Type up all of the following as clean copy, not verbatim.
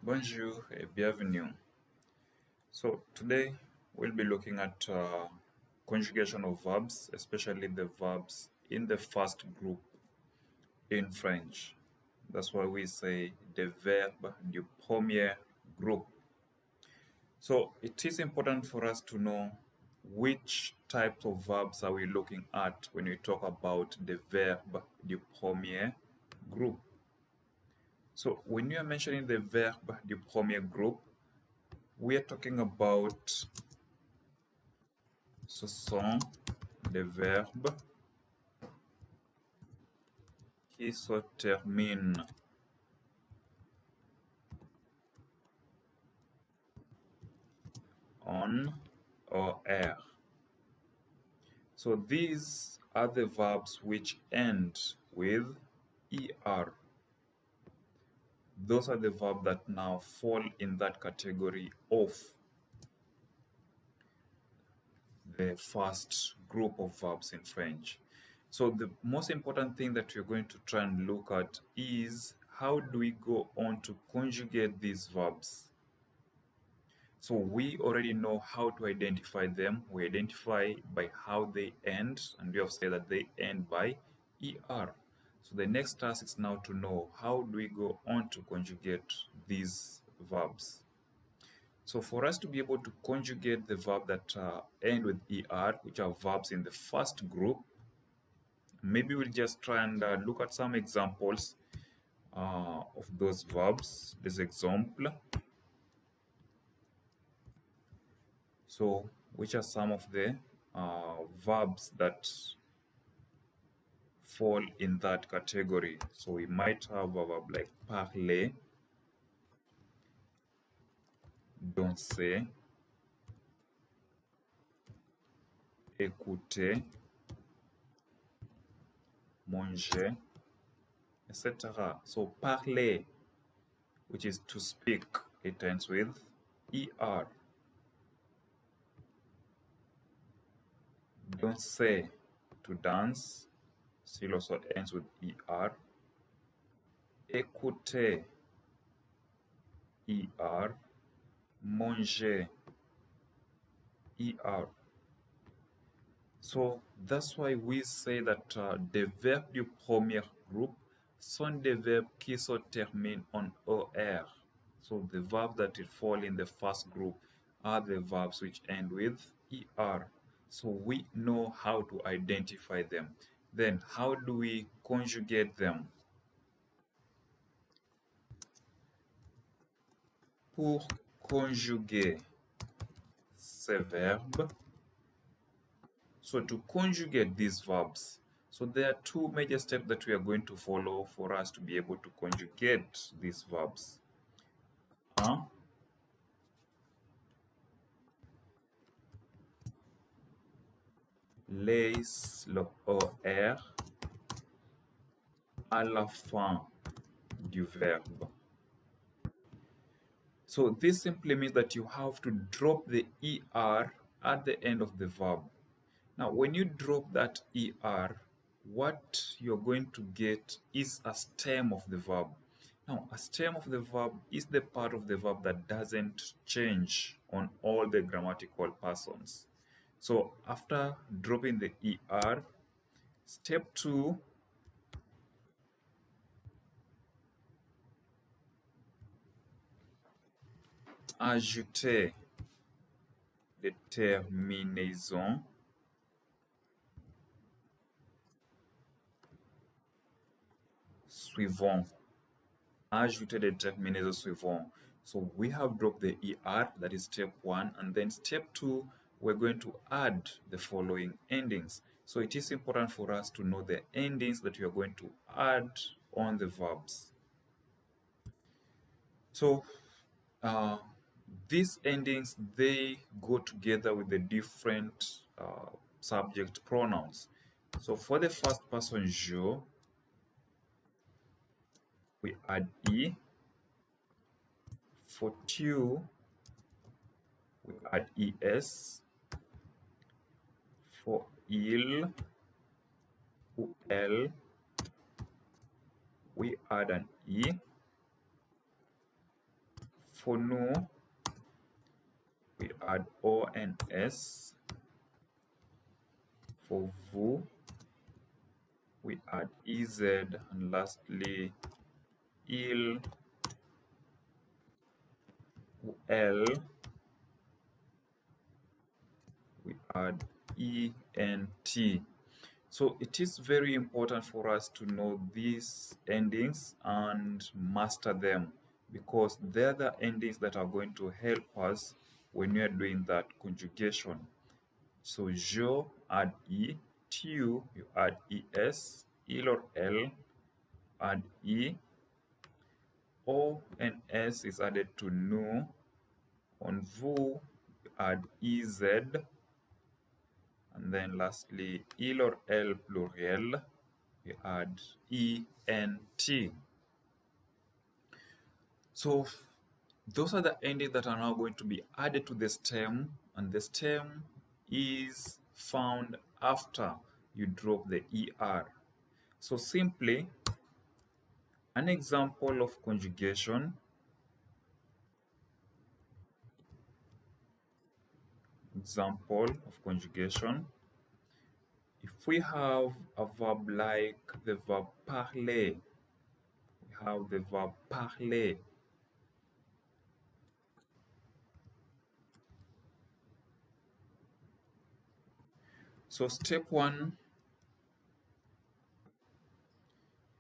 Bonjour et bienvenue. So today we'll be looking at conjugation of verbs, especially the verbs in the first group in French. That's why we say the verbe du premier group. So it is important for us to know which types of verbs are we looking at when we talk about the verbe du premier group. So when you are mentioning the verbe du premier group, we are talking about, ce sont des verbes qui se terminent en or. So these are the verbs which end with er. Those are the verbs that now fall in that category of the first group of verbs in French. So the most important thing that we're going to try and look at is how do we go on to conjugate these verbs. So we already know how to identify them. We identify by how they end, and we have said that they end by er. So the next task is now to know how do we go on to conjugate these verbs. So for us to be able to conjugate the verb that end with er, which are verbs in the first group, maybe we'll just try and look at some examples of those verbs. This example. So which are some of the verbs that fall in that category? So we might have a verb like parler, danser, écouter, manger, etc. So parler, which is to speak, it ends with er. Danser, to dance, still also ends with er. Écouter, er. Manger, er. So that's why we say that the verbes du premier groupe sont des verbes qui se terminent en OR. So the verbs that fall in the first group are the verbs which end with ER. So we know how to identify them. Then how do we conjugate them? Pour conjuguer ces verbes, so to conjugate these verbs, so there are two major steps that we are going to follow for us to be able to conjugate these verbs. Laisse le OR à la fin du verbe. So this simply means that you have to drop the ER at the end of the verb. Now, when you drop that ER, what you're going to get is a stem of the verb. Now, a stem of the verb is the part of the verb that doesn't change on all the grammatical persons. So after dropping the ER, step 2, ajouter les terminaisons suivantes. Ajouter the terminaisons suivantes. So we have dropped the ER, that is step 1, and then step 2, we're going to add the following endings. So it is important for us to know the endings that we are going to add on the verbs. So these endings, they go together with the different subject pronouns. So for the first person je, we add e. For tu, we add es. For il ou elle, we add an e. For no, we add ons. For vu, we add ez, and lastly il, l, we add ent. So it is very important for us to know these endings and master them, because they're the endings that are going to help us when we are doing that conjugation. So je, add e, tu, you add es, il or l, add e, o and s is added to nu, on vous, you add ez, and then lastly, il or l pluriel, we add ent. So those are the endings that are now going to be added to the stem, and the stem is found after you drop the er. So simply, an example of conjugation. If we have a verb like the verb parler, we have the verb parler. So step one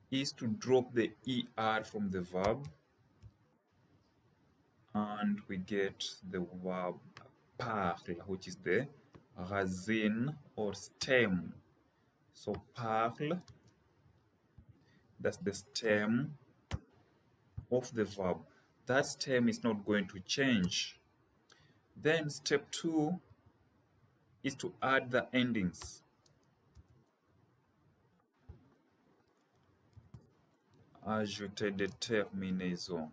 is to drop the er from the verb, and we get the verb parle, which is the racine or stem. So parle, that's the stem of the verb. That stem is not going to change. Then step two is to add the endings. Ajouter des terminaisons.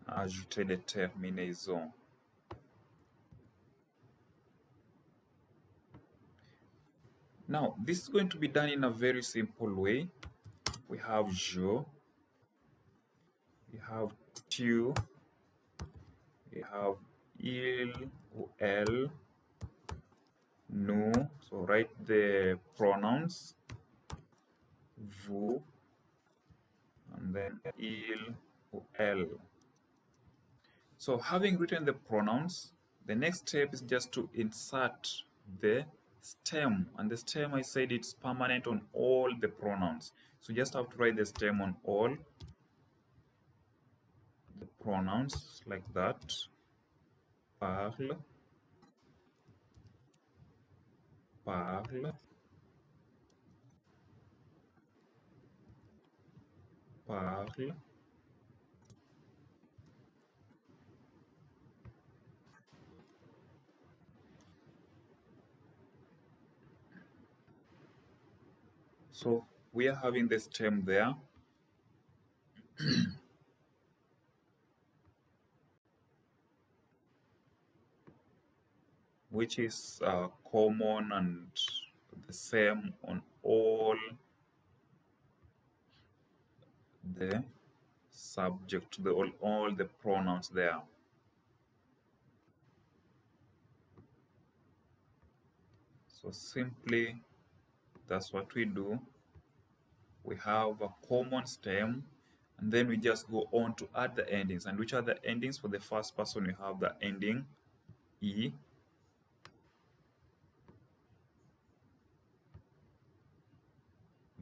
Ajouter des terminaisons. Now, this is going to be done in a very simple way. We have je, we have tu, we have il ou elle, nous, so write the pronouns, vous, and then il ou elle. So having written the pronouns, the next step is just to insert the stem, and the stem, I said, it's permanent on all the pronouns. So you just have to write the stem on all the pronouns like that. Parle, parle, parle, so we are having the stem there. Which is common and the same on all the subject, all the pronouns there. So simply, that's what we do. We have a common stem, and then we just go on to add the endings. And which are the endings? For the first person, we have the ending e.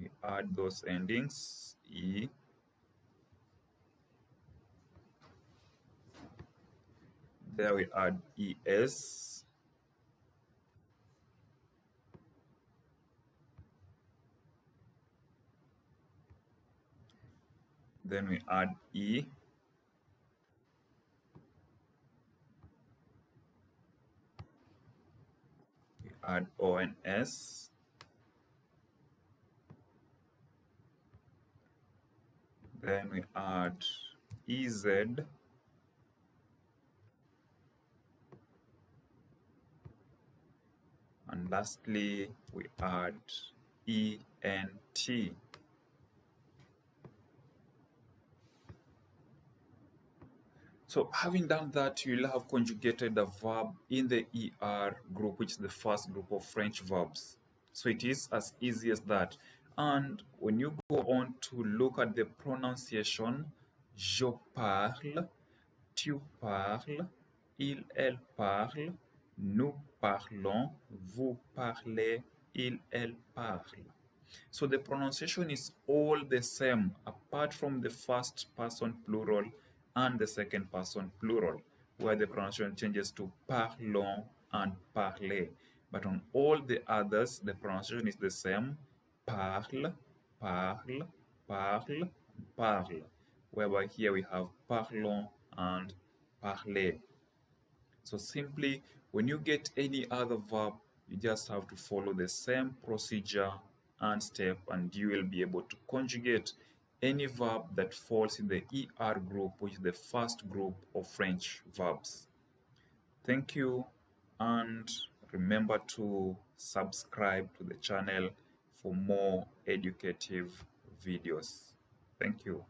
We add those endings, e. There we add es. Then we add e. We add ons. Then we add ez. And and lastly we add ENT. So having done that, you'll have conjugated the verb in the ER group, which is the first group of French verbs. So it is as easy as that. And when you go on to look at the pronunciation, je parle, tu parles, il, elle parle, nous parlons, vous parlez, il, elle parle. So the pronunciation is all the same apart from the first person plural and the second person plural, where the pronunciation changes to parlons and parler. But on all the others, the pronunciation is the same: parle, parle, parle, parle. Whereby here we have parlons and parler. So simply, when you get any other verb, you just have to follow the same procedure and step, and you will be able to conjugate any verb that falls in the ER group, which is the first group of French verbs. Thank you, and remember to subscribe to the channel for more educative videos. Thank you.